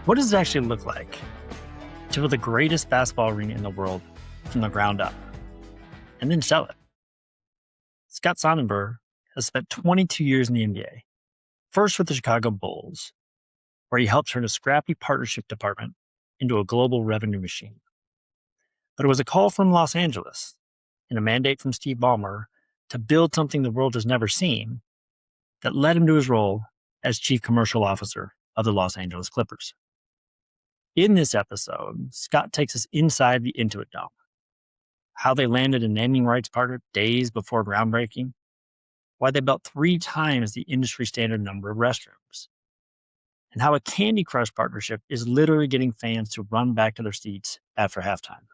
What does it actually look like to build the greatest basketball arena in the world from the ground up and then sell it? Scott Sonnenberg has spent 22 years in the NBA, first with the Chicago Bulls, where he helped turn a scrappy partnership department into a global revenue machine. But it was a call from Los Angeles and a mandate from Steve Ballmer to build something the world has never seen that led him to his role as chief commercial officer of the Los Angeles Clippers. In this episode, Scott takes us inside the Intuit Dome, how they landed a naming rights partner days before groundbreaking, why they built 3 times the industry standard number of restrooms, and how a Candy Crush partnership is literally getting fans to run back to their seats after halftime.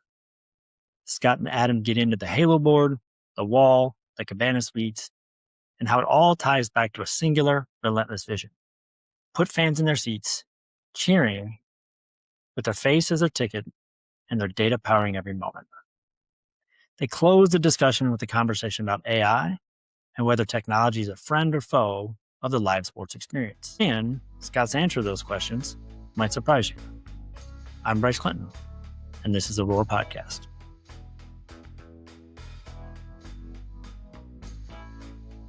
Scott and Adam get into the Halo board, the wall, the Cabana Suites, and how it all ties back to a singular, relentless vision. Put fans in their seats, cheering, with their face as their ticket and their data powering every moment. They close the discussion with a conversation about AI and whether technology is a friend or foe of the live sports experience. And Scott's answer to those questions might surprise you. I'm Bryce Clinton, and this is the Roar Podcast.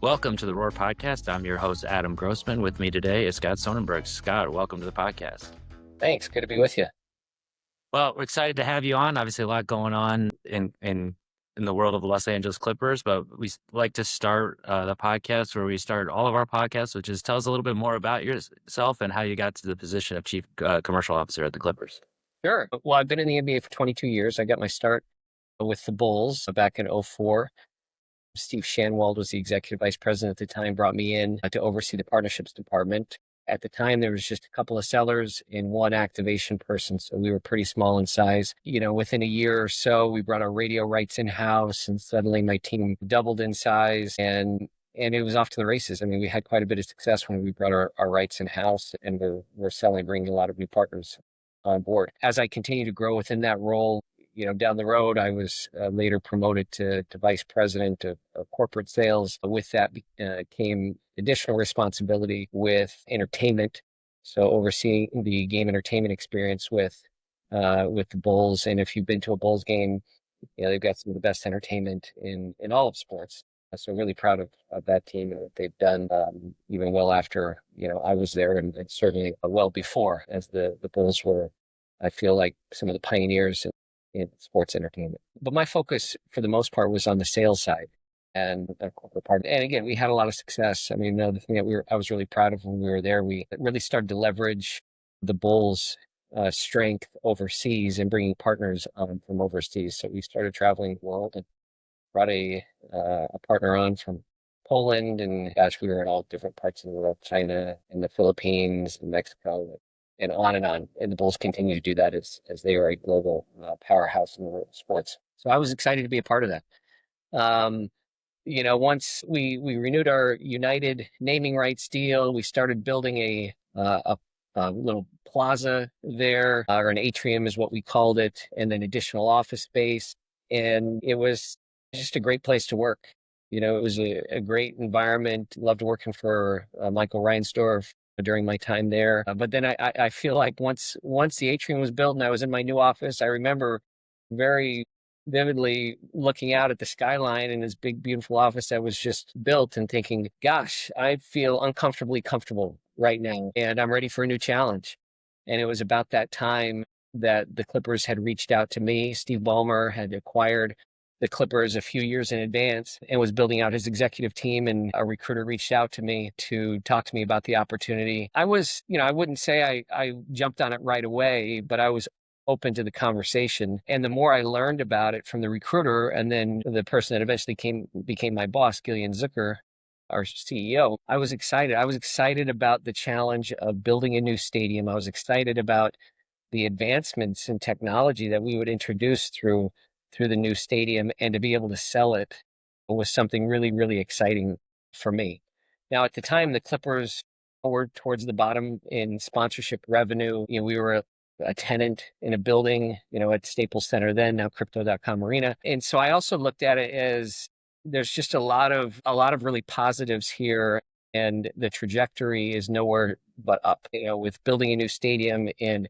Welcome to the Roar Podcast. I'm your host, Adam Grossman. With me today is Scott Sonnenberg. Scott, welcome to the podcast. Thanks. Good to be with you. Well, we're excited to have you on. Obviously, a lot going on in the world of the Los Angeles Clippers, but we like to start the podcast where we start all of our podcasts, which is tell us a little bit more about yourself and how you got to the position of chief commercial officer at the Clippers. Sure. Well, I've been in the NBA for 22 years. I got my start with the Bulls back in 2004. Steve Shanwald was the executive vice president at the time, brought me in to oversee the partnerships department. At the time, there was just a couple of sellers and one activation person, so we were pretty small in size. Within a year or so, we brought our radio rights in-house, and suddenly my team doubled in size, and it was off to the races. I mean, we had quite a bit of success when we brought our rights in-house, and we're selling, bringing a lot of new partners on board. As I continue to grow within that role, down the road, I was later promoted to vice president of corporate sales. With that came additional responsibility with entertainment. So overseeing the game entertainment experience with the Bulls. And if you've been to a Bulls game, they've got some of the best entertainment in all of sports. So really proud of that team and what they've done, even well after, I was there and certainly well before, as the Bulls were, I feel like, some of the pioneers in sports entertainment. But my focus for the most part was on the sales side and the corporate part. And again, we had a lot of success. I mean, the thing that I was really proud of when we were there, we really started to leverage the Bulls' strength overseas and bringing partners on from overseas. So we started traveling the world and brought a partner on from Poland, and gosh, we were in all different parts of the world, China and the Philippines and Mexico, and on and on. And the Bulls continue to do that as they are a global powerhouse in the world of sports. So I was excited to be a part of that. Once we renewed our United naming rights deal, we started building a little plaza there, or an atrium is what we called it, and then additional office space. And it was just a great place to work. It was a great environment. Loved working for Michael Reinsdorf during my time there. But then I feel like once the atrium was built and I was in my new office, I remember very vividly looking out at the skyline in this big, beautiful office that was just built and thinking, gosh, I feel uncomfortably comfortable right now and I'm ready for a new challenge. And it was about that time that the Clippers had reached out to me. Steve Ballmer had acquired the Clippers a few years in advance and was building out his executive team, and a recruiter reached out to me to talk to me about the opportunity. I was, I wouldn't say I jumped on it right away, but I was open to the conversation. And the more I learned about it from the recruiter and then the person that eventually became my boss, Gillian Zucker, our CEO, I was excited. I was excited about the challenge of building a new stadium. I was excited about the advancements in technology that we would introduce through the new stadium, and to be able to sell it was something really, really exciting for me. Now, at the time, the Clippers were towards the bottom in sponsorship revenue. We were a tenant in a building, at Staples Center then, now Crypto.com Arena. And so I also looked at it as there's just a lot of really positives here. and the trajectory is nowhere but up. With building a new stadium and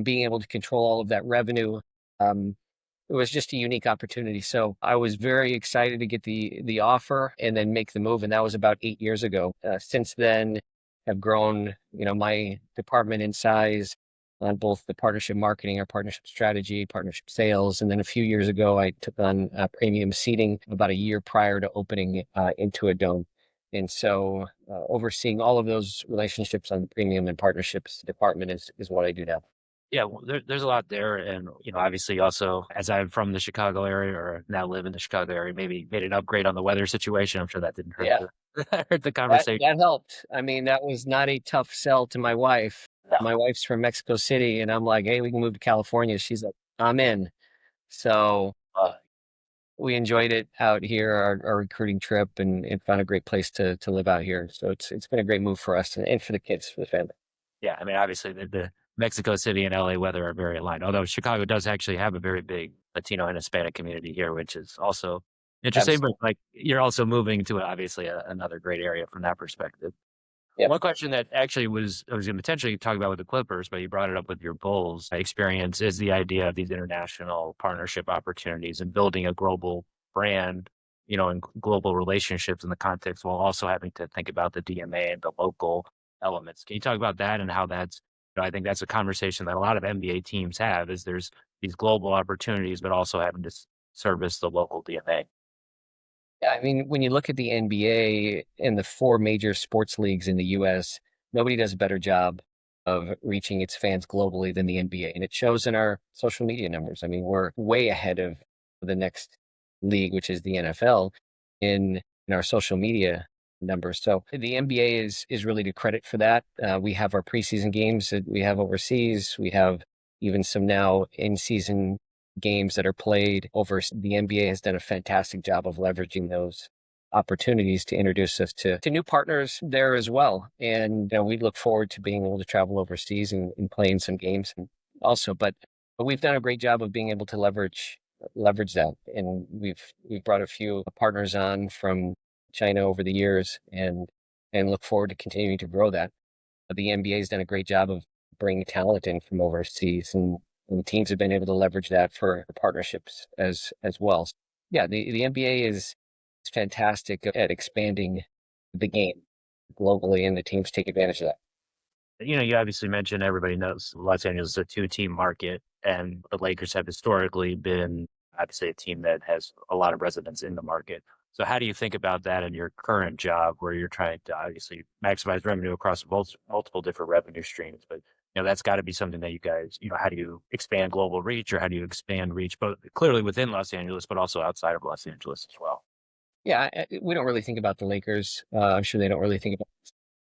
being able to control all of that revenue, it was just a unique opportunity. So I was very excited to get the offer and then make the move, and that was about 8 years ago. Since then, have grown, my department in size on both the partnership marketing, our partnership strategy, partnership sales, and then a few years ago, I took on premium seating about a year prior to opening Intuit Dome. And so overseeing all of those relationships on the premium and partnerships department is what I do now. Yeah, well, there's a lot there. And, obviously also, as I'm from the Chicago area or now live in the Chicago area, maybe made an upgrade on the weather situation. I'm sure that didn't hurt Yeah, hurt the that, conversation. that helped. I mean, that was not a tough sell to my wife. No. My wife's from Mexico City, and I'm like, hey, we can move to California. She's like, I'm in. So we enjoyed it out here, our recruiting trip, and found a great place to live out here. So it's been a great move for us and for the kids, for the family. Yeah, I mean, obviously the Mexico City and LA weather are very aligned. Although Chicago does actually have a very big Latino and Hispanic community here, which is also interesting. But Absolutely. like, you're also moving to obviously another great area from that perspective. Yep. One question that actually I was going to potentially talk about with the Clippers, but you brought it up with your Bulls experience, is the idea of these international partnership opportunities and building a global brand, and global relationships in the context, while also having to think about the DMA and the local elements. Can you talk about that and how I think that's a conversation that a lot of NBA teams have, is there's these global opportunities, but also having to service the local DMA. Yeah, I mean, when you look at the NBA and the four major sports leagues in the US, nobody does a better job of reaching its fans globally than the NBA. And it shows in our social media numbers. I mean, we're way ahead of the next league, which is the NFL, in our social media numbers. So the NBA is really to credit for that. We have our preseason games that we have overseas. We have even some now in season games that are played over. The NBA has done a fantastic job of leveraging those opportunities to introduce us to new partners there as well. And we look forward to being able to travel overseas and playing some games and also, but we've done a great job of being able to leverage that. And we've brought a few partners on from China over the years and look forward to continuing to grow that. The NBA has done a great job of bringing talent in from overseas, and teams have been able to leverage that for partnerships as well. So, yeah, the NBA is fantastic at expanding the game globally, and the teams take advantage of that. You obviously mentioned, everybody knows Los Angeles is a two-team market, and the Lakers have historically been obviously a team that has a lot of residents in the market. So how do you think about that in your current job, where you're trying to obviously maximize revenue across multiple different revenue streams? But that's got to be something that you guys, how do you expand global reach, or how do you expand reach, both clearly within Los Angeles, but also outside of Los Angeles as well? Yeah, we don't really think about the Lakers. I'm sure they don't really think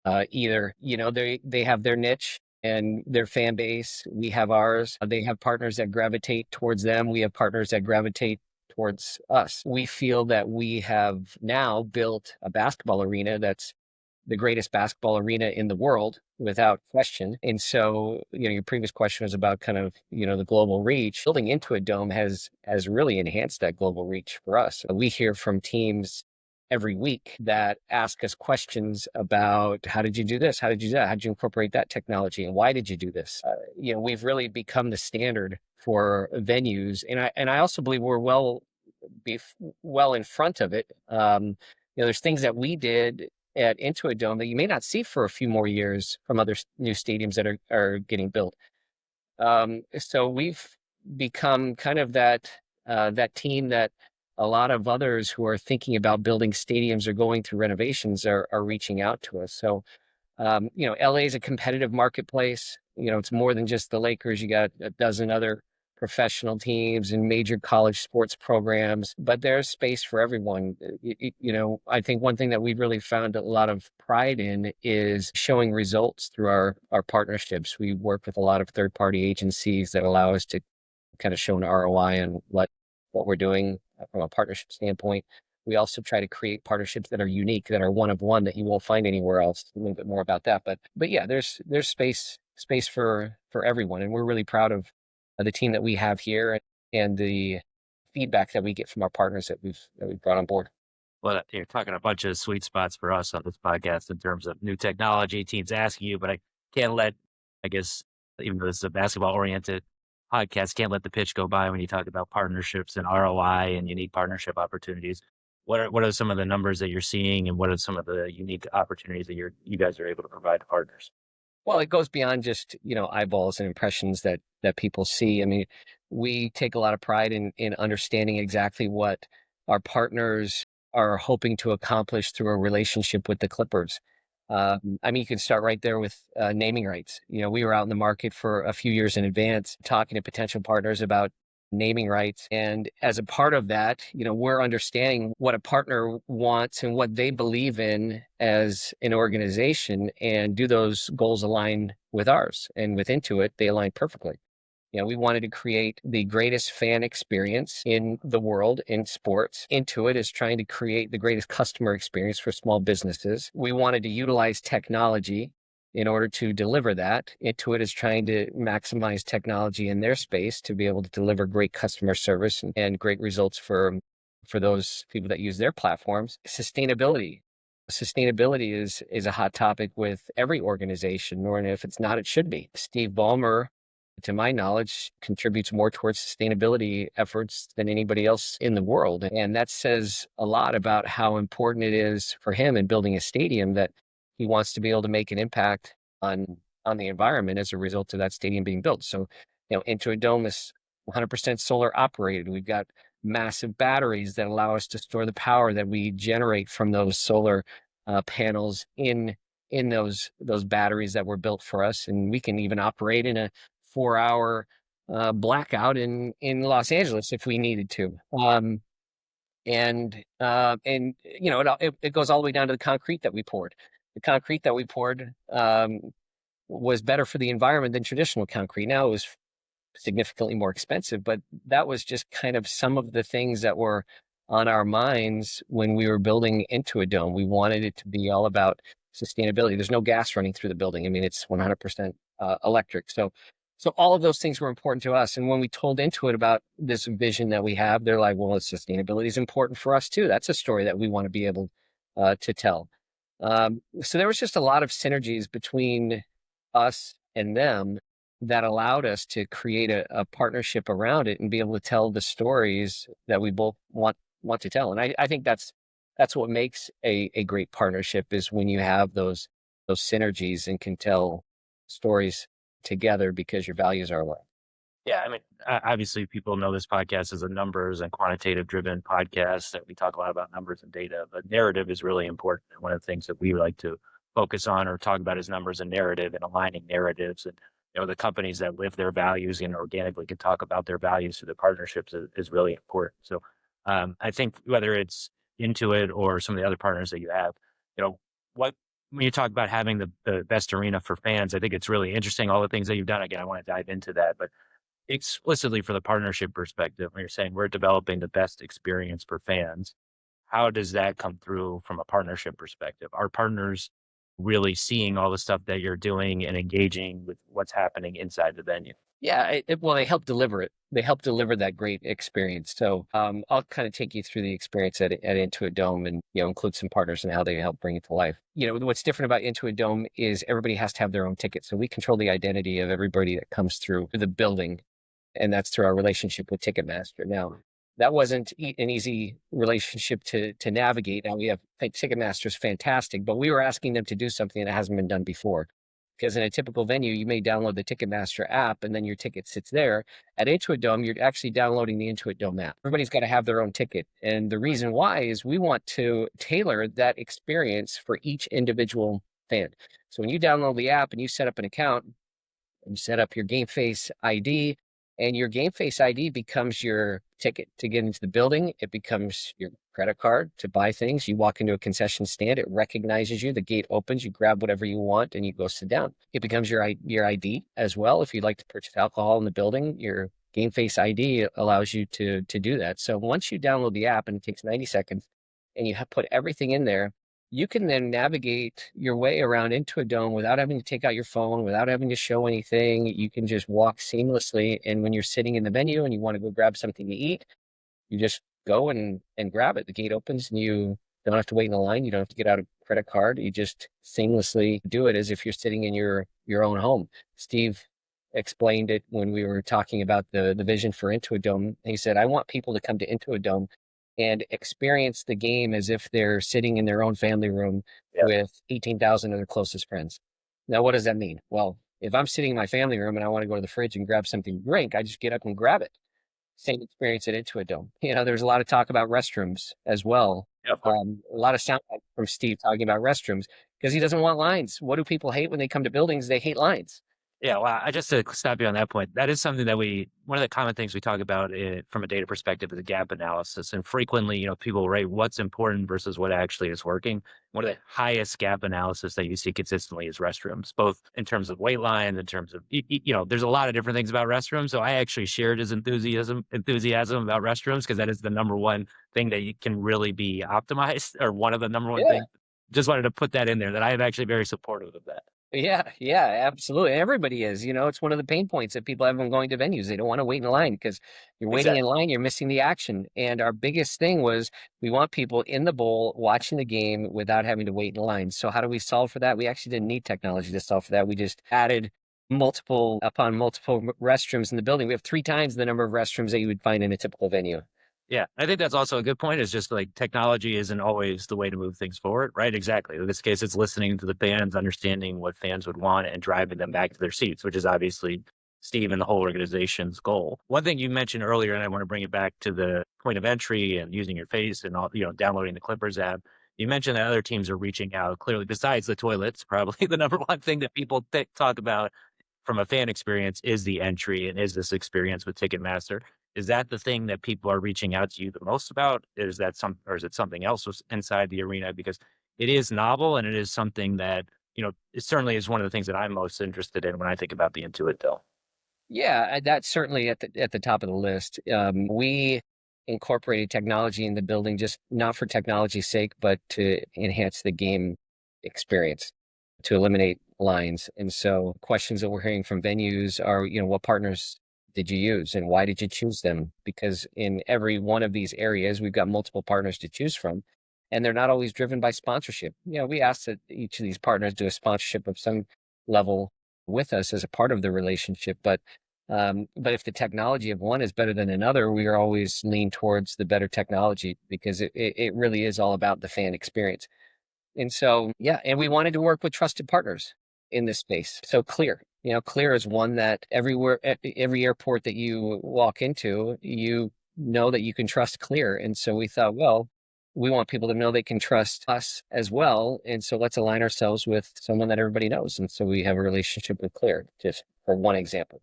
about either. They have their niche and their fan base. We have ours. They have partners that gravitate towards them. We have partners that gravitate towards us. We feel that we have now built a basketball arena that's the greatest basketball arena in the world without question. And so, your previous question was about kind of, the global reach. Building Intuit Dome has really enhanced that global reach for us. We hear from teams every week that ask us questions about, how did you do this? How did you do that? How did you incorporate that technology? And why did you do this? We've really become the standard for venues. And I also believe we're well in front of it. There's things that we did at Intuit Dome that you may not see for a few more years from other new stadiums that are getting built. So we've become kind of that team that a lot of others who are thinking about building stadiums or going through renovations are reaching out to us. So LA is a competitive marketplace. It's more than just the Lakers. You got a dozen other professional teams and major college sports programs, but there's space for everyone. I think one thing that we've really found a lot of pride in is showing results through our partnerships. We work with a lot of third-party agencies that allow us to kind of show an ROI on what we're doing from a partnership standpoint. We also try to create partnerships that are unique, that are one of one, that you won't find anywhere else. A little bit more about that, but yeah, there's space for everyone, and we're really proud of the team that we have here and the feedback that we get from our partners that we've brought on board. Well, you're talking a bunch of sweet spots for us on this podcast in terms of new technology, teams asking you, but I can't let, I guess, even though this is a basketball oriented podcast, can't let the pitch go by when you talk about partnerships and ROI and unique partnership opportunities. What are some of the numbers that you're seeing, and what are some of the unique opportunities that you guys are able to provide to partners? Well, it goes beyond just, eyeballs and impressions that people see. I mean, we take a lot of pride in understanding exactly what our partners are hoping to accomplish through a relationship with the Clippers. I mean, you can start right there with naming rights. We were out in the market for a few years in advance talking to potential partners about naming rights. And as a part of that, we're understanding what a partner wants and what they believe in as an organization, and do those goals align with ours? And with Intuit, they align perfectly. We wanted to create the greatest fan experience in the world in sports. Intuit is trying to create the greatest customer experience for small businesses. We wanted to utilize technology in order to deliver that. Intuit is trying to maximize technology in their space to be able to deliver great customer service and great results for those people that use their platforms. Sustainability is a hot topic with every organization, or if it's not, it should be. Steve Ballmer, to my knowledge, contributes more towards sustainability efforts than anybody else in the world. And that says a lot about how important it is for him in building a stadium, that he wants to be able to make an impact on the environment as a result of that stadium being built. So, Intuit Dome is 100% solar operated. We've got massive batteries that allow us to store the power that we generate from those solar panels in those batteries that were built for us, and we can even operate in a 4-hour blackout in Los Angeles if we needed to. It goes all the way down to the concrete that we poured. The concrete that we poured was better for the environment than traditional concrete. Now, it was significantly more expensive, but that was just kind of some of the things that were on our minds when we were building Intuit Dome. We wanted it to be all about sustainability. There's no gas running through the building. I mean, it's 100% electric. So all of those things were important to us. And when we told Intuit about this vision that we have, they're like, well, sustainability is important for us too. That's a story that we want to be able to tell. So there was just a lot of synergies between us and them that allowed us to create a partnership around it and be able to tell the stories that we both want to tell. And I think that's what makes a great partnership, is when you have those synergies and can tell stories together because your values are aligned. Yeah, I mean, obviously, people know this podcast is a numbers and quantitative driven podcast that we talk a lot about numbers and data, but narrative is really important. And one of the things that we like to focus on or talk about is numbers and narrative, and aligning narratives. And the companies that live their values and organically can talk about their values through the partnerships is really important. So I think whether it's Intuit or some of the other partners that you have, what when you talk about having the best arena for fans, I think it's really interesting, all the things that you've done. Again, I want to dive into that, but explicitly for the partnership perspective, when you're saying we're developing the best experience for fans, how does that come through from a partnership perspective? Are partners really seeing all the stuff that you're doing and engaging with what's happening inside the venue? Yeah, well, they help deliver it. They help deliver that great experience. So I'll kind of take you through the experience at Intuit Dome, and include some partners and how they help bring it to life. What's different about Intuit Dome is everybody has to have their own ticket. So we control the identity of everybody that comes through the building, and that's through our relationship with Ticketmaster. Now, that wasn't an easy relationship to navigate. Now, we have Ticketmaster's fantastic, but we were asking them to do something that hasn't been done before. Because in a typical venue, you may download the Ticketmaster app and then your ticket sits there. At Intuit Dome, you're actually downloading the Intuit Dome app. Everybody's got to have their own ticket. And the reason why is we want to tailor that experience for each individual fan. So when you download the app and you set up an account, you set up your Gameface ID, and your Gameface ID becomes your ticket to get into the building. It becomes your credit card to buy things. You walk into a concession stand, it recognizes you, the gate opens, you grab whatever you want, and you go sit down. It becomes your ID as well. If you'd like to purchase alcohol in the building, your Gameface ID allows you to do that. So once you download the app, and it takes 90 seconds, and you put everything in there, you can then navigate your way around Intuit Dome without having to take out your phone, without having to show anything. You can just walk seamlessly. And when you're sitting in the venue and you want to go grab something to eat, you just go and grab it. The gate opens and you don't have to wait in a line. You don't have to get out a credit card. You just seamlessly do it as if you're sitting in your own home. Steve explained it when we were talking about the vision for Intuit Dome. He said, I want people to come to Intuit Dome and experience the game as if they're sitting in their own family room with 18,000 of their closest friends. Now, what does that mean? Well, if I'm sitting in my family room and I want to go to the fridge and grab something to drink, I just get up and grab it. Same experience at Intuit Dome. There's a lot of talk about restrooms as well. Yeah, of course. A lot of sound from Steve talking about restrooms because he doesn't want lines. What do people hate when they come to buildings? They hate lines. Yeah, well, I just to stop you on that point, that is something that one of the common things we talk about from a data perspective is the gap analysis. And frequently, people rate what's important versus what actually is working. One of the highest gap analysis that you see consistently is restrooms, both in terms of wait lines, in terms of, there's a lot of different things about restrooms. So I actually shared his enthusiasm about restrooms because that is the number one thing that you can really be optimized, or one of the number one things. Just wanted to put that in there, that I am actually very supportive of that. Yeah, absolutely. Everybody is. It's one of the pain points that people have when going to venues. They don't want to wait in line because you're waiting in line, you're missing the action. And our biggest thing was we want people in the bowl watching the game without having to wait in line. So how do we solve for that? We actually didn't need technology to solve for that. We just added multiple restrooms in the building. We have 3 times the number of restrooms that you would find in a typical venue. Yeah, I think that's also a good point. Is just like technology isn't always the way to move things forward, right? Exactly. In this case, it's listening to the fans, understanding what fans would want, and driving them back to their seats, which is obviously Steve and the whole organization's goal. One thing you mentioned earlier, and I want to bring it back to the point of entry and using your face and all, downloading the Clippers app. You mentioned that other teams are reaching out. Clearly, besides the toilets, probably the number one thing that people talk about from a fan experience is the entry and is this experience with Ticketmaster. Is that the thing that people are reaching out to you the most about? Or is it something else inside the arena? Because it is novel and it is something that, it certainly is one of the things that I'm most interested in when I think about the Intuit Dome. Yeah, that's certainly at the top of the list. We incorporated technology in the building, just not for technology's sake, but to enhance the game experience, to eliminate lines. And so questions that we're hearing from venues are, what partners did you use and why did you choose them? Because in every one of these areas, we've got multiple partners to choose from, and they're not always driven by sponsorship. We ask that each of these partners do a sponsorship of some level with us as a part of the relationship. But if the technology of one is better than another, we are always lean towards the better technology because it really is all about the fan experience. And so, yeah, and we wanted to work with trusted partners in this space. So Clear is one that every airport that you walk into, you know that you can trust Clear. And so we thought, well, we want people to know they can trust us as well. And so let's align ourselves with someone that everybody knows. And so we have a relationship with Clear, just for one example.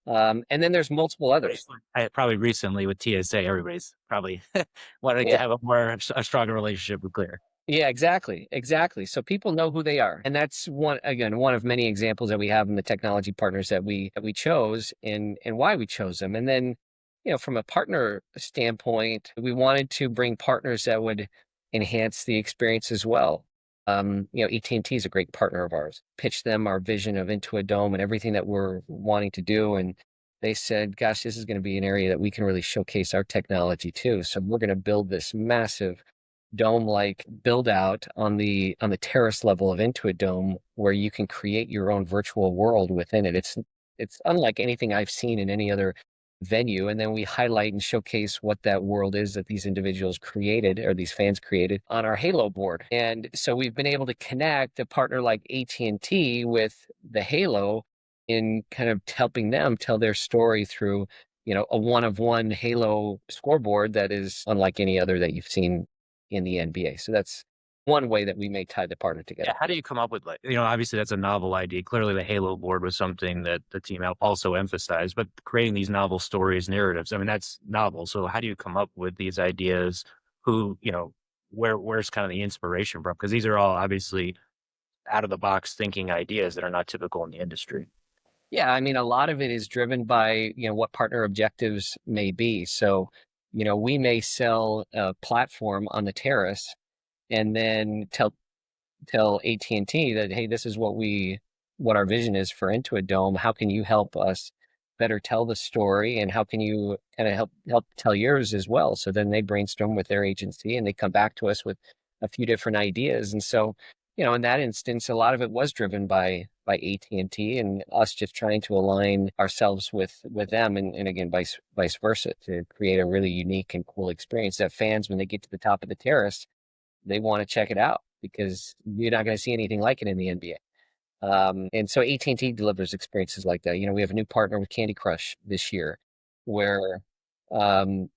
And then there's multiple others. Probably recently with TSA, everybody's probably wanting to have a stronger relationship with Clear. Yeah, exactly. So people know who they are. And that's one of many examples that we have in the technology partners that we chose and why we chose them. And then, from a partner standpoint, we wanted to bring partners that would enhance the experience as well. AT&T is a great partner of ours. Pitched them our vision of Intuit Dome and everything that we're wanting to do. And they said, gosh, this is going to be an area that we can really showcase our technology too. So we're going to build this massive dome-like build out on the terrace level of Intuit Dome where you can create your own virtual world within it. It's unlike anything I've seen in any other venue. And then we highlight and showcase what that world is that these individuals created or these fans created on our Halo board. And so we've been able to connect a partner like AT&T with the Halo in kind of helping them tell their story through, a one-of-one Halo scoreboard that is unlike any other that you've seen in the NBA. So that's one way that we may tie the partner together. Yeah, how do you come up with obviously that's a novel idea. Clearly the Halo board was something that the team also emphasized, but creating these novel stories, narratives, I mean, that's novel. So how do you come up with these ideas? Where's kind of the inspiration from? Because these are all obviously out of the box thinking ideas that are not typical in the industry. Yeah, I mean, a lot of it is driven by, what partner objectives may be. So, we may sell a platform on the terrace and then tell AT&T that, hey, this is what our vision is for Intuit Dome. How can you help us better tell the story, and how can you kind of help tell yours as well? So then they brainstorm with their agency and they come back to us with a few different ideas. And so, in that instance, a lot of it was driven by AT&T and us just trying to align ourselves with them, and again, vice versa, to create a really unique and cool experience that fans, when they get to the top of the terrace, they want to check it out because you're not going to see anything like it in the NBA. And so AT&T delivers experiences like that. We have a new partner with Candy Crush this year, where um,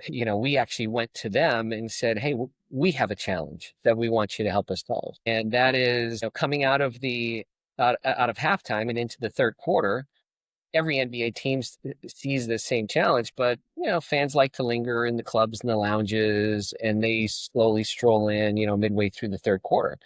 we actually went to them and said, "Hey, we have a challenge that we want you to help us solve," and that is, coming out of halftime and into the third quarter. Every NBA team sees the same challenge, but fans like to linger in the clubs and the lounges, and they slowly stroll in, midway through the third quarter.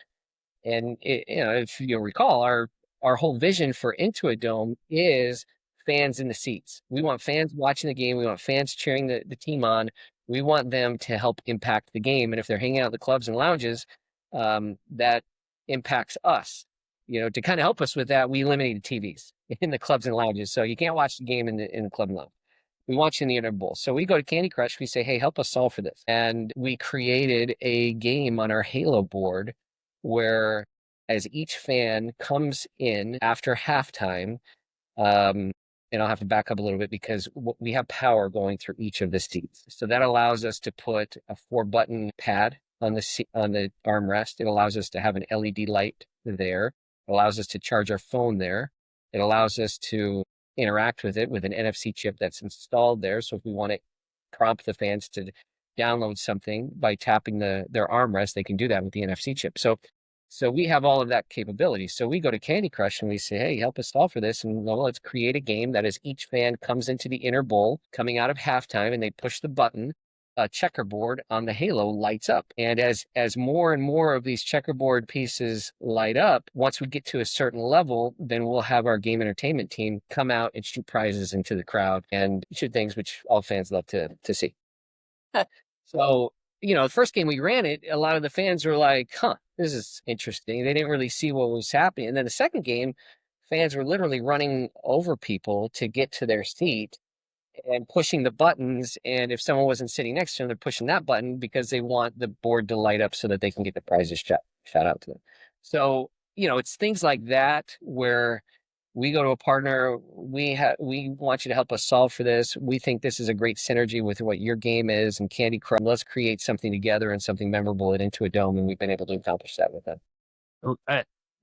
And if you'll recall, our whole vision for Intuit Dome is fans in the seats. We want fans watching the game. We want fans cheering the team on. We want them to help impact the game. And if they're hanging out in the clubs and lounges, that impacts us. To kind of help us with that, we eliminated TVs in the clubs and lounges, so you can't watch the game in the club and lounge. We want you in the Inner Bowl. So we go to Candy Crush. We say, "Hey, help us solve for this." And we created a game on our Halo board where, as each fan comes in after halftime, and I'll have to back up a little bit because we have power going through each of the seats. So that allows us to put a 4-button pad on the armrest. It allows us to have an LED light there. It allows us to charge our phone there. It allows us to interact with it with an NFC chip that's installed there. So if we want to prompt the fans to download something by tapping their armrest, they can do that with the NFC chip. So we have all of that capability. So we go to Candy Crush and we say, "Hey, help us solve for this." And let's create a game that, as each fan comes into the Inner Bowl coming out of halftime and they push the button, a checkerboard on the Halo lights up. And as more and more of these checkerboard pieces light up, once we get to a certain level, then we'll have our game entertainment team come out and shoot prizes into the crowd and shoot things which all fans love to see. So, the first game we ran it, a lot of the fans were like, "Huh, this is interesting." They didn't really see what was happening. And then the second game, fans were literally running over people to get to their seat and pushing the buttons. And if someone wasn't sitting next to them, they're pushing that button because they want the board to light up so that they can get the prizes shot out to them. So, it's things like that where we go to a partner, we want you to help us solve for this. We think this is a great synergy with what your game is and Candy Crush. Let's create something together and something memorable at Intuit Dome. And we've been able to accomplish that with them. Oh,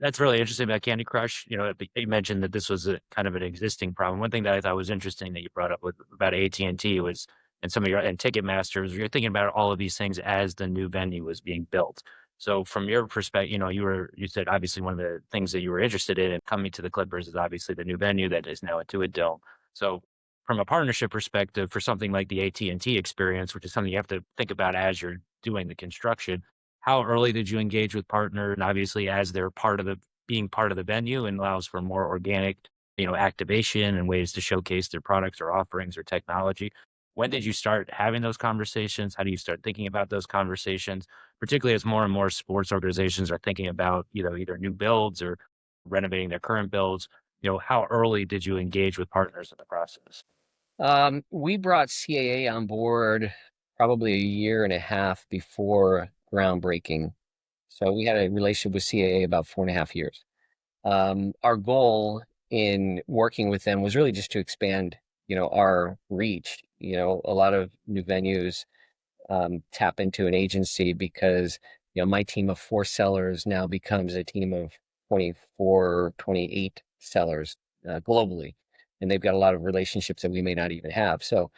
that's really interesting about Candy Crush. You mentioned that this was a kind of an existing problem. One thing that I thought was interesting that you brought up about AT&T was, and some of your and Ticketmasters, you're thinking about all of these things as the new venue was being built. So from your perspective, you said obviously one of the things that you were interested in coming to the Clippers is obviously the new venue that is now Intuit Dome. So from a partnership perspective, for something like the AT&T experience, which is something you have to think about as you're doing the construction, how early did you engage with partner? And obviously, as they're being part of the venue, and allows for more organic, activation and ways to showcase their products or offerings or technology. When did you start having those conversations? How do you start thinking about those conversations, particularly as more and more sports organizations are thinking about, either new builds or renovating their current builds? How early did you engage with partners in the process? We brought CAA on board probably a year and a half before groundbreaking. So we had a relationship with CAA about 4.5 years. Our goal in working with them was really just to expand, our reach. A lot of new venues tap into an agency because, my team of 4 sellers now becomes a team of 24, 28 sellers globally. And they've got a lot of relationships that we may not even have. So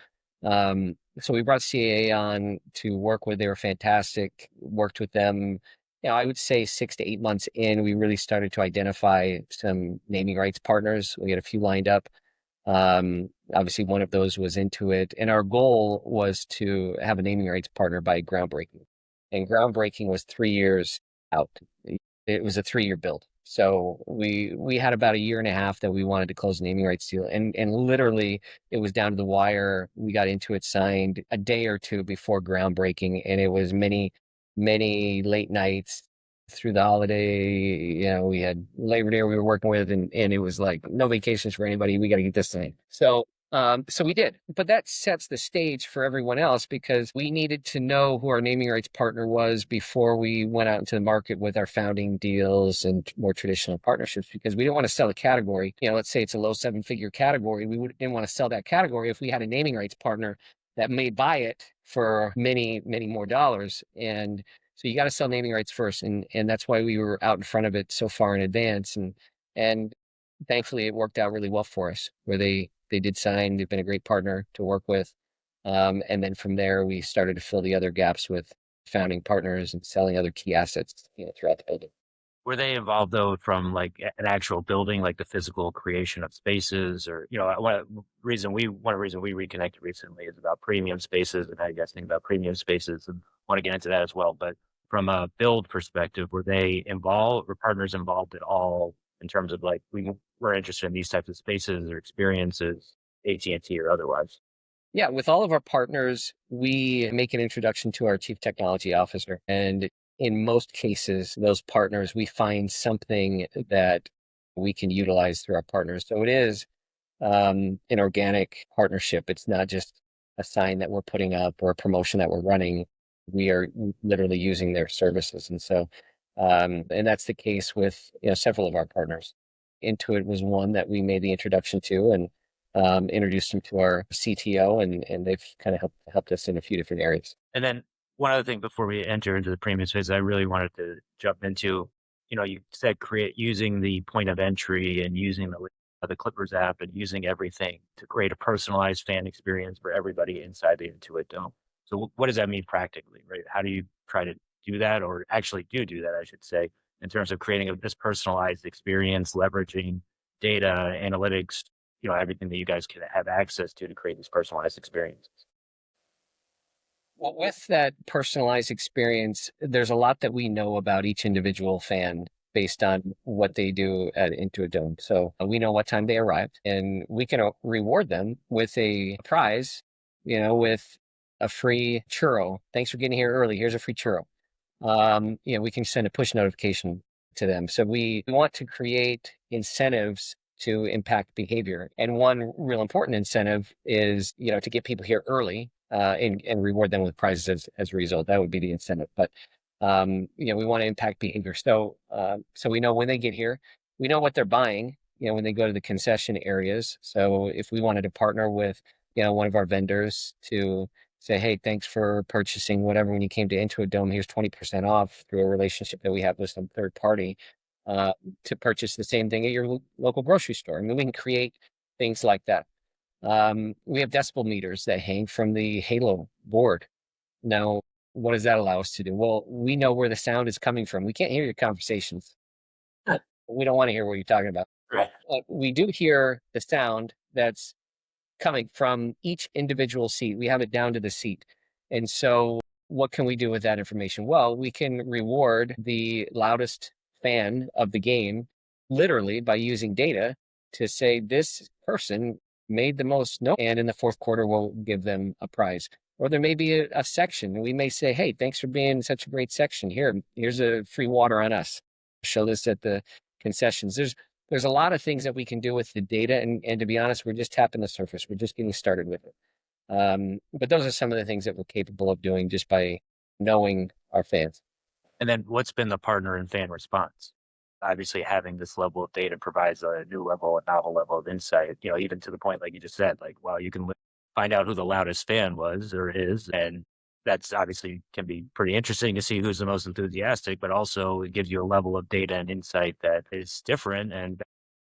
we brought CAA on to work with. They were fantastic. Worked with them. I would say 6 to 8 months in, we really started to identify some naming rights partners. We had a few lined up. Obviously, one of those was Intuit, and our goal was to have a naming rights partner by groundbreaking. And groundbreaking was 3 years out. It was a 3-year build. So we had about a year and a half that we wanted to close the naming rights deal, and literally it was down to the wire. We got Intuit signed a day or two before groundbreaking, and it was many late nights through the holiday. We had Labor Day we were working with, and it was like no vacations for anybody. We got to get this thing. So So we did, but that sets the stage for everyone else because we needed to know who our naming rights partner was before we went out into the market with our founding deals and more traditional partnerships, because we didn't want to sell a category. Let's say it's a low 7-figure category. Didn't want to sell that category if we had a naming rights partner that may buy it for many, many more dollars. And so you got to sell naming rights first. And that's why we were out in front of it so far in advance. And thankfully it worked out really well for us where they did sign. They've been a great partner to work with. And then from there, we started to fill the other gaps with founding partners and selling other key assets, throughout the building. Were they involved though from like an actual building, like the physical creation of spaces, or one reason we reconnected recently is about premium spaces and how you guys think about premium spaces, and want to get into that as well. But from a build perspective, were they involved, were partners involved at all in terms of like we're interested in these types of spaces or experiences, AT&T or otherwise? Yeah, with all of our partners, we make an introduction to our chief technology officer. And in most cases, those partners, we find something that we can utilize through our partners. So it is an organic partnership. It's not just a sign that we're putting up or a promotion that we're running. We are literally using their services. And so, and that's the case with several of our partners. Intuit was one that we made the introduction to, and introduced them to our CTO, and they've kind of helped us in a few different areas. And then one other thing before we enter into the premium space, I really wanted to jump into, you said create using the point of entry and using the Clippers app and using everything to create a personalized fan experience for everybody inside the Intuit Dome. So what does that mean practically, right? How do you try to do that, or actually do that, I should say, in terms of creating this personalized experience, leveraging data, analytics, everything that you guys can have access to create these personalized experiences? Well, with that personalized experience, there's a lot that we know about each individual fan based on what they do at Intuit Dome. So we know what time they arrived, and we can reward them with a prize, with a free churro. Thanks for getting here early. Here's a free churro. We can send a push notification to them. So we want to create incentives to impact behavior. And one real important incentive is, to get people here early, and reward them with prizes as a result. That would be the incentive. But, we want to impact behavior. So we know when they get here, we know what they're buying, when they go to the concession areas. So if we wanted to partner with, one of our vendors to say, hey, thanks for purchasing whatever when you came to Intuit Dome, here's 20% off through a relationship that we have with some third party, to purchase the same thing at your local grocery store. I mean, we can create things like that. We have decibel meters that hang from the Halo board. Now, what does that allow us to do? Well, we know where the sound is coming from. We can't hear your conversations. We don't want to hear what you're talking about. Right. We do hear the sound that's coming from each individual seat. We have it down to the seat. And so what can we do with that information? Well, we can reward the loudest fan of the game literally by using data to say this person made the most noise, and in the fourth quarter, we'll give them a prize. Or there may be a section, and we may say, hey, thanks for being such a great section. Here's a free water on us. Show this at the concessions. There's a lot of things that we can do with the data. And to be honest, we're just tapping the surface. We're just getting started with it. But those are some of the things that we're capable of doing just by knowing our fans. And then what's been the partner and fan response? Obviously, having this level of data provides a new level, a novel level of insight, even to the point, like you just said, like, wow, you can find out who the loudest fan was or is. And that's obviously can be pretty interesting to see who's the most enthusiastic, but also it gives you a level of data and insight that is different and,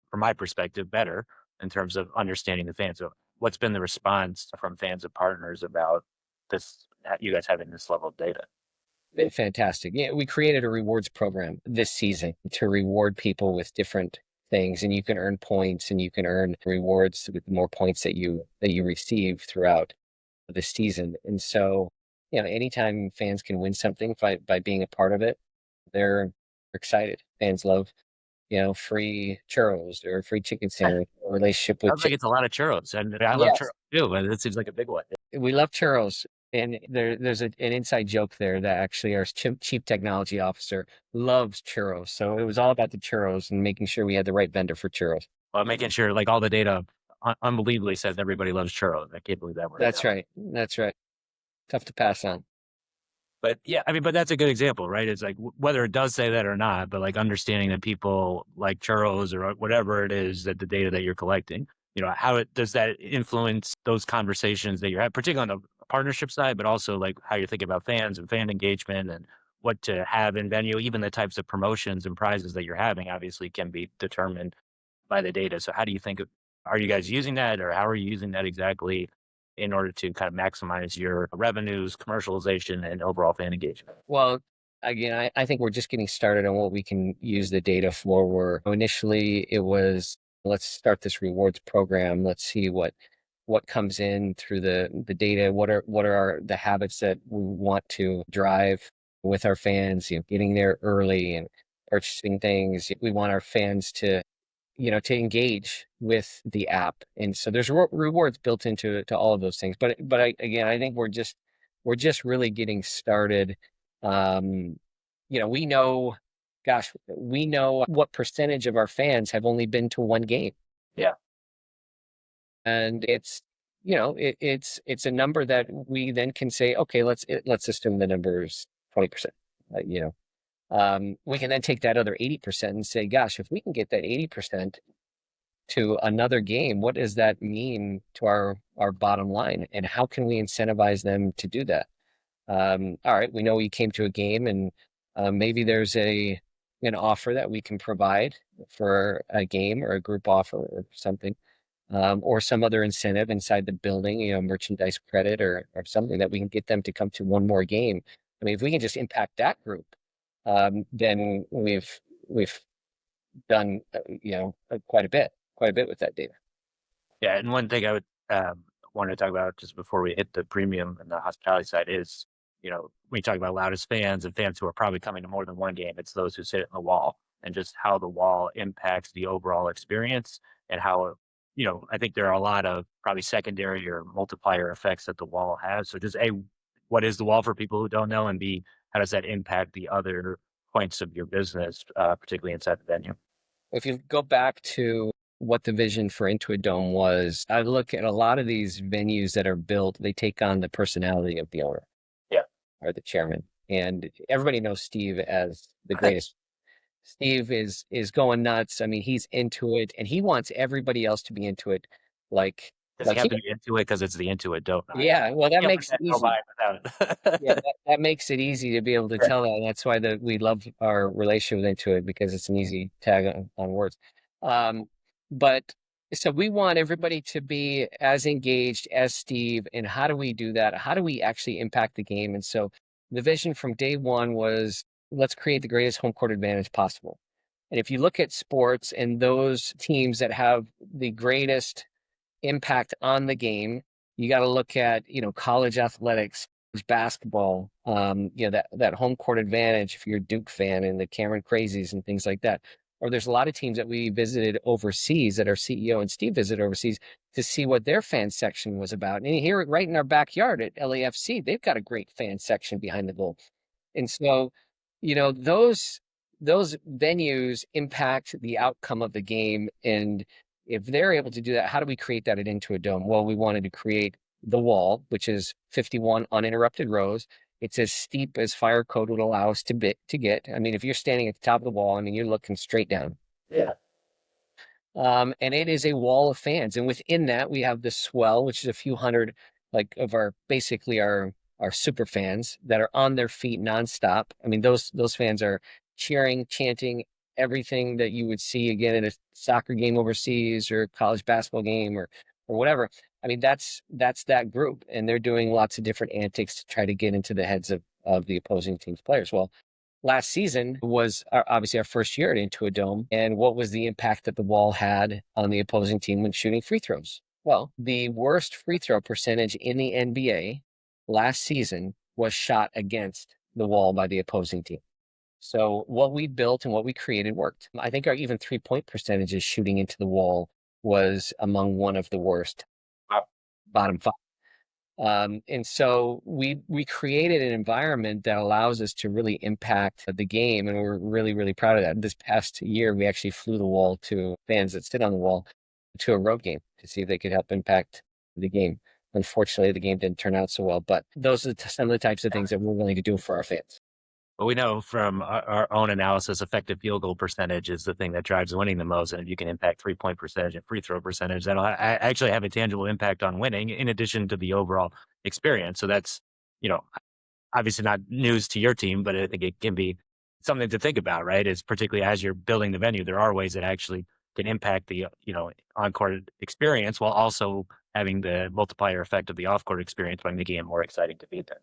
from my perspective, better in terms of understanding the fans. So what's been the response from fans and partners about this, you guys having this level of data? Fantastic. Yeah, we created a rewards program this season to reward people with different things, and you can earn points and you can earn rewards with more points that you receive throughout the season. And so, anytime fans can win something by being a part of it, they're excited. Fans love, free churros or free chicken sandwich, or relationship with Sounds like it's a lot of churros, and I love yes. churros too, but it seems like a big one. We love churros. And there's an inside joke there that actually our chief technology officer loves churros. So it was all about the churros and making sure we had the right vendor for churros. Well, making sure like all the data unbelievably says everybody loves churros. I can't believe that word. That's right. That's right. Tough to pass on. But yeah, I mean, but that's a good example, right? It's like whether it does say that or not, but like understanding that people like churros or whatever it is that the data that you're collecting, how does that influence those conversations that you're having, particularly on the partnership side, but also like how you're thinking about fans and fan engagement and what to have in venue, even the types of promotions and prizes that you're having obviously can be determined by the data. So how do you think are you guys using that, or how are you using that exactly in order to kind of maximize your revenues, commercialization, and overall fan engagement? Well, again, I think we're just getting started on what we can use the data for. Initially it was, let's start this rewards program. Let's see what comes in through the data. What are the habits that we want to drive with our fans, getting there early and purchasing things. We want our fans to to engage with the app. And so there's rewards built into to all of those things. Again, I think we're just really getting started. Um, we know, gosh, we know what percentage of our fans have only been to one game. Yeah. And it's a number that we then can say, okay, let's assume the number is 20%. We can then take that other 80% and say, gosh, if we can get that 80% to another game, what does that mean to our bottom line, and how can we incentivize them to do that? All right, we know you came to a game, and maybe there's an offer that we can provide for a game or a group offer or something, or some other incentive inside the building, merchandise credit or something that we can get them to come to one more game. I mean, if we can just impact that group, then we've done quite a bit with that data. Yeah. And one thing I would want to talk about just before we hit the premium and the hospitality side is, when you talk about loudest fans and fans who are probably coming to more than one game, it's those who sit in the wall, and just how the wall impacts the overall experience, and how, I think there are a lot of probably secondary or multiplier effects that the wall has. So just A, what is the wall for people who don't know? And B, how does that impact the other points of your business, particularly inside the venue? If you go back to what the vision for Intuit Dome was, I look at a lot of these venues that are built, they take on the personality of the owner. Yeah. Or the chairman. And everybody knows Steve as the greatest. Steve is going nuts. I mean, he's into it, and he wants everybody else to be into it. Does he have to be into it because it's the Intuit Dome? Yeah, well, that makes it easy. Without Yeah, that makes it easy to be able to tell that. And that's why we love our relationship with Intuit, because it's an easy tag on words. But so we want everybody to be as engaged as Steve. And how do we do that? How do we actually impact the game? And so the vision from day one was, let's create the greatest home court advantage possible. And if you look at sports and those teams that have the greatest impact on the game, you got to look at, college athletics, basketball, that home court advantage if you're a Duke fan, and the Cameron Crazies and things like that. Or there's a lot of teams that we visited overseas, that our CEO and Steve visited overseas, to see what their fan section was about. And here, right in our backyard at LAFC, they've got a great fan section behind the goal. And so, those venues impact the outcome of the game. And if they're able to do that, how do we create that into a dome? Well, we wanted to create the wall, which is 51 uninterrupted rows. It's as steep as fire code would allow us to get. I mean, if you're standing at the top of the wall, I mean, you're looking straight down. Yeah. And it is a wall of fans. And within that, we have the swell, which is a few hundred, of our super fans that are on their feet nonstop. I mean, those fans are cheering, chanting, everything that you would see again at a soccer game overseas or college basketball game or whatever. I mean, that's that group, and they're doing lots of different antics to try to get into the heads of the opposing team's players. Well, last season was obviously our first year at Intuit Dome, and what was the impact that the wall had on the opposing team when shooting free throws? Well, the worst free throw percentage in the NBA last season was shot against the wall by the opposing team. So what we built and what we created worked. I think our even 3-point percentages shooting into the wall was among one of the worst. Wow. Bottom 5. And so we created an environment that allows us to really impact the game, and we're really, really proud of that. This past year, we actually flew the wall to fans that sit on the wall to a road game to see if they could help impact the game. Unfortunately, the game didn't turn out so well, but those are some of the types of things that we're willing to do for our fans. But we know from our own analysis, effective field goal percentage is the thing that drives winning the most. And if you can impact 3-point percentage and free throw percentage, that'll actually have a tangible impact on winning in addition to the overall experience. So that's, obviously not news to your team, but I think it can be something to think about, right? Is particularly as you're building the venue, there are ways that actually can impact the, on-court experience while also having the multiplier effect of the off-court experience by making it more exciting to be there.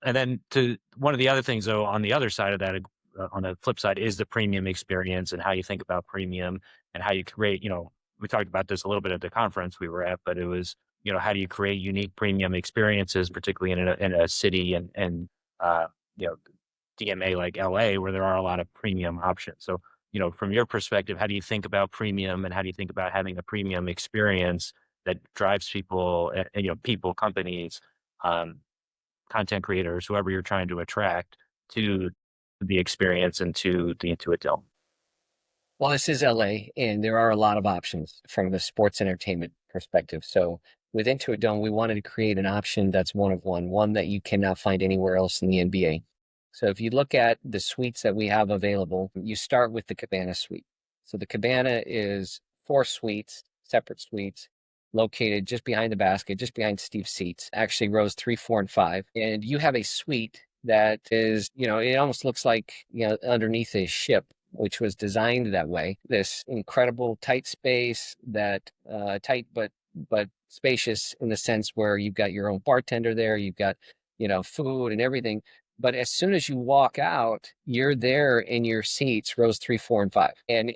And then to one of the other things, though, on the other side of that, on the flip side, is the premium experience and how you think about premium and how you create. We talked about this a little bit at the conference we were at, but it was, how do you create unique premium experiences, particularly in a city and uh, you know, DMA like LA, where there are a lot of premium options. So, from your perspective, how do you think about premium and how do you think about having a premium experience that drives people, people, companies, um, content creators, whoever you're trying to attract to the experience and to the Intuit Dome? Well, this is LA, and there are a lot of options from the sports entertainment perspective. So with Intuit Dome, we wanted to create an option that's one of one that you cannot find anywhere else in the NBA. So if you look at the suites that we have available, you start with the Cabana suite. So the Cabana is 4 suites, separate suites, located just behind the basket, just behind Steve's seats, actually rows 3, 4, and 5. And you have a suite that is, it almost looks like, underneath a ship, which was designed that way. This incredible tight space that tight but spacious in the sense where you've got your own bartender there, you've got food and everything. But as soon as you walk out, you're there in your seats, rows 3, 4, and 5, and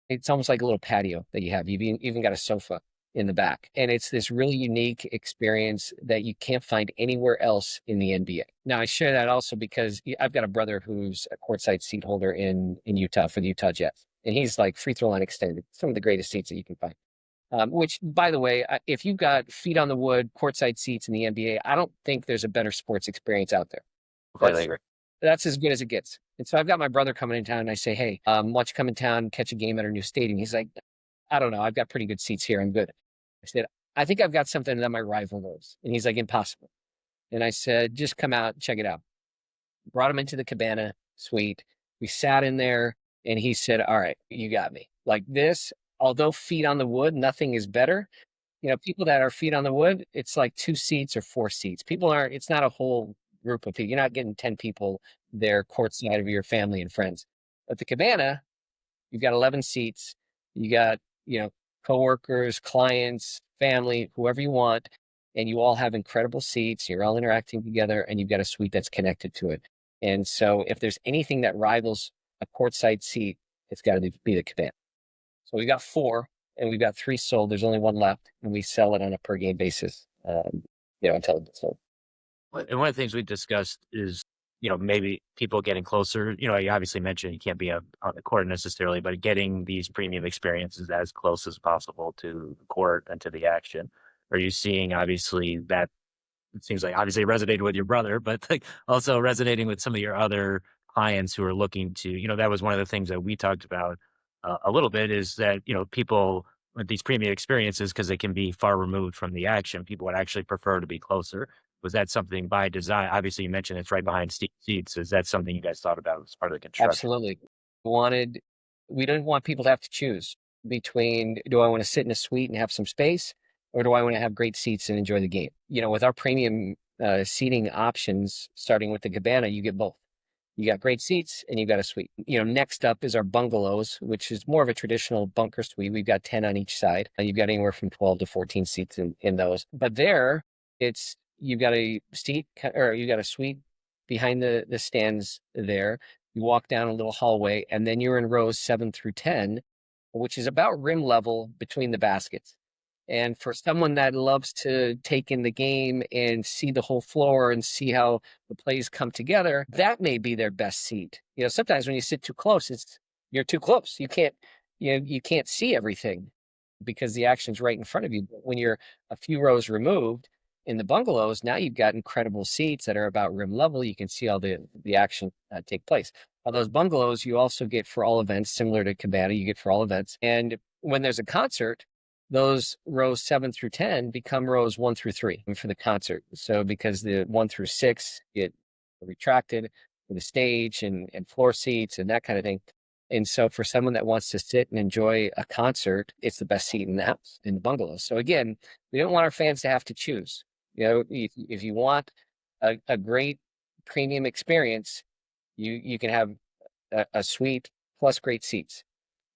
it's almost like a little patio that you have. You've even got a sofa in the back, and it's this really unique experience that you can't find anywhere else in the NBA. Now, I share that also because I've got a brother who's a courtside seat holder in Utah for the Utah Jazz, and he's like free throw line extended, some of the greatest seats that you can find. Which, by the way, if you've got feet on the wood, courtside seats in the NBA, I don't think there's a better sports experience out there. Completely agree. That's as good as it gets. And so I've got my brother coming in town, and I say, "Hey, why don't you come in town, catch a game at our new stadium?" He's like, "I don't know. I've got pretty good seats here. I'm good." I said, "I think I've got something that my rival knows." And he's like, "Impossible." And I said, "Just come out, check it out." Brought him into the Cabana suite. We sat in there, and he said, "All right, you got me. Like this, although feet on the wood, nothing is better." People that are feet on the wood, it's like 2 seats or 4 seats. It's not a whole group of people. You're not getting 10 people there courtside of your family and friends. At the Cabana, you've got 11 seats. You got, coworkers, clients, family, whoever you want, and you all have incredible seats. You're all interacting together, and you've got a suite that's connected to it. And so if there's anything that rivals a courtside seat, it's got to be the Cabana. So we've got 4, and we've got 3 sold. There's only 1 left, and we sell it on a per game basis, until it's sold. And one of the things we discussed is, maybe people getting closer. You obviously mentioned you can't be on the court necessarily, but getting these premium experiences as close as possible to the court and to the action. Are you seeing, obviously, that it seems like obviously resonated with your brother, but like also resonating with some of your other clients who are looking to, that was one of the things that we talked about a little bit is that, people with these premium experiences, because they can be far removed from the action, people would actually prefer to be closer. Was that something by design? Obviously, you mentioned it's right behind Steve seats. Is that something you guys thought about as part of the construction? Absolutely. We didn't want people to have to choose between, do I want to sit in a suite and have some space, or do I want to have great seats and enjoy the game? With our premium seating options, starting with the Cabana, you get both. You got great seats and you got a suite. Next up is our bungalows, which is more of a traditional bunker suite. We've got 10 on each side. You've got anywhere from 12 to 14 seats in those. But there, you've got a suite behind the stands there. You walk down a little hallway, and then you're in rows 7 through 10, which is about rim level between the baskets. And for someone that loves to take in the game and see the whole floor and see how the plays come together, that may be their best seat. Sometimes when you sit too close, you're too close. You can't see everything because the action's right in front of you. But when you're a few rows removed in the bungalows, now you've got incredible seats that are about rim level. You can see all the action take place. Those bungalows you also get for all events, similar to Cabana, you get for all events. And when there's a concert, those rows 7 through 10 become rows 1 through 3 for the concert. So because the 1 through 6 get retracted for the stage and floor seats and that kind of thing. And so for someone that wants to sit and enjoy a concert, it's the best seat in the house, in the bungalow. So again, we don't want our fans to have to choose. If you want a great premium experience, you can have a suite plus great seats.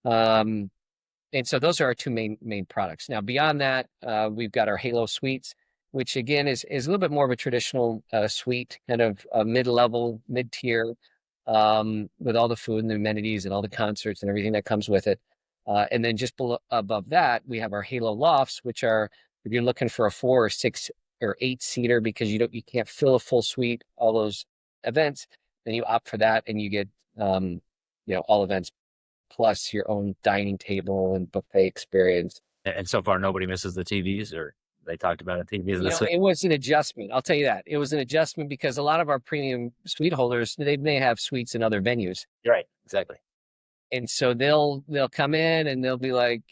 And so those are our two main products. Now, beyond that, we've got our Halo suites, which again is a little bit more of a traditional suite, kind of mid-level, mid-tier, with all the food and the amenities and all the concerts and everything that comes with it. And then just above that, we have our Halo lofts, which are, if you're looking for a 4 or 6 or 8 seater because you can't fill a full suite, all those events, then you opt for that and you get all events plus your own dining table and buffet experience. And so far, nobody misses the TVs, or they talked about it. TVs. It was an adjustment. I'll tell you that. It was an adjustment because a lot of our premium suite holders, they may have suites in other venues. You're right. Exactly. And so they'll come in and they'll be like,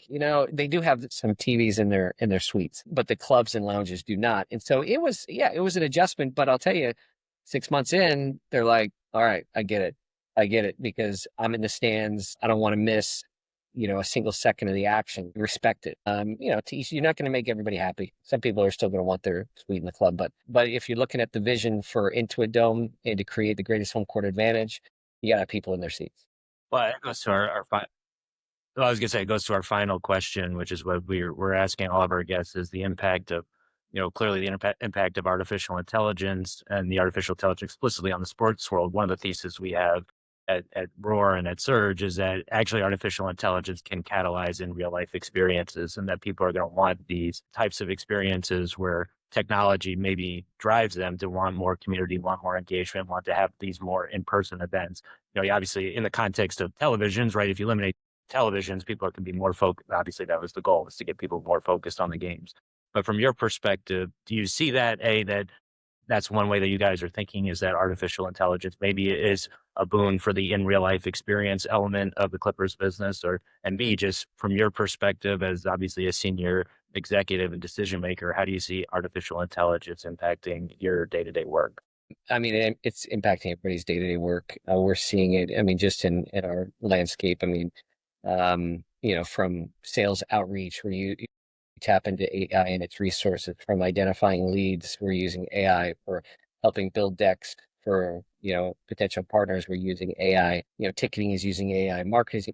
they do have some TVs in their suites, but the clubs and lounges do not. And so it was an adjustment, but I'll tell you, 6 months in, they're like, all right, I get it because I'm in the stands. I don't want to miss, a single second of the action. Respect it. You're not going to make everybody happy. Some people are still going to want their suite in the club, but if you're looking at the vision for Intuit Dome and to create the greatest home court advantage, you got to have people in their seats. Well, it goes to I was going to say, it goes to our final question, which is what we're asking all of our guests: is the impact of, clearly the impact of artificial intelligence and the artificial intelligence explicitly on the sports world. One of the theses we have at Roar and at Surge is that actually artificial intelligence can catalyze in real life experiences, and that people are going to want these types of experiences where technology maybe drives them to want more community, want more engagement, want to have these more in-person events. Obviously in the context of televisions, right? If you eliminate televisions, people can be more focused. Obviously that was the goal, was to get people more focused on the games. But from your perspective, do you see that that's one way that you guys are thinking, is that artificial intelligence maybe is a boon for the in real life experience element of the Clippers business, and B, just from your perspective as obviously a senior executive and decision maker, how do you see artificial intelligence impacting your day-to-day work? I mean, it's impacting everybody's day-to-day work. We're seeing it, just in our landscape. From sales outreach, where you tap into AI and its resources, from identifying leads, we're using AI, for helping build decks for, potential partners, we're using AI, ticketing is using AI, marketing,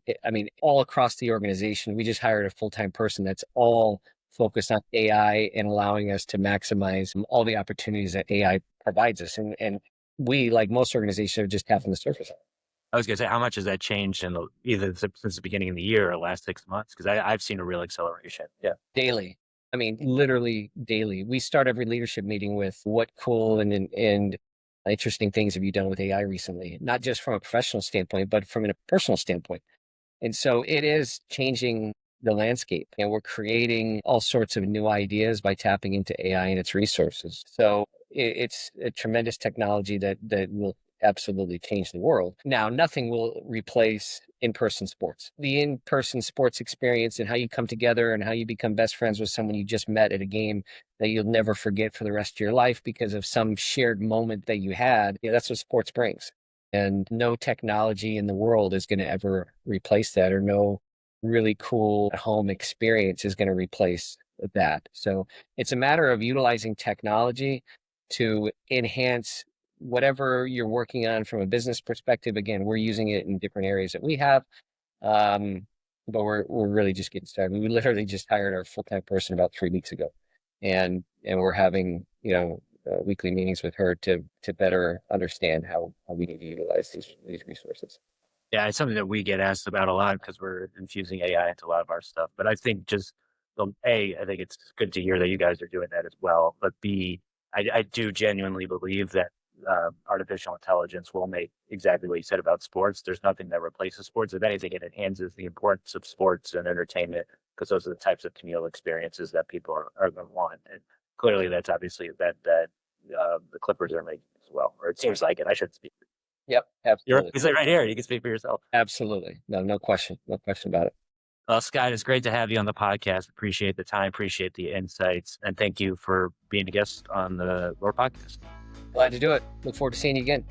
all across the organization. We just hired a full-time person that's all focused on AI and allowing us to maximize all the opportunities that AI provides us. And we, like most organizations, are just tapping the surface. I was going to say, how much has that changed either since the beginning of the year or last 6 months? Because I've seen a real acceleration. Yeah. Daily. Literally daily. We start every leadership meeting with what cool and interesting things have you done with AI recently? Not just from a professional standpoint, but from a personal standpoint. And so it is changing the landscape, and we're creating all sorts of new ideas by tapping into AI and its resources. So it's a tremendous technology that will absolutely change the world. Now, nothing will replace in-person sports. The in-person sports experience and how you come together and how you become best friends with someone you just met at a game that you'll never forget for the rest of your life because of some shared moment that you had. That's what sports brings. And no technology in the world is going to ever replace that, or no really cool home experience is going to replace that. So it's a matter of utilizing technology to enhance whatever you're working on from a business perspective. Again, we're using it in different areas that we have, but we're really just getting started. We literally just hired our full-time person about 3 weeks ago, and we're having weekly meetings with her to better understand how we need to utilize these resources. Yeah, it's something that we get asked about a lot because we're infusing AI into a lot of our stuff. But I think I think it's good to hear that you guys are doing that as well. But B, I do genuinely believe that artificial intelligence will make exactly what you said about sports. There's nothing that replaces sports. If anything, it enhances the importance of sports and entertainment, because those are the types of communal experiences that people are going to want. And clearly, that's obviously that the Clippers are making as well, or it seems like it. I shouldn't speak. Yep, absolutely. You're right here. You can speak for yourself. Absolutely. No question. No question about it. Well, Scott, it's great to have you on the podcast. Appreciate the time, appreciate the insights, and thank you for being a guest on our podcast. Glad to do it. Look forward to seeing you again.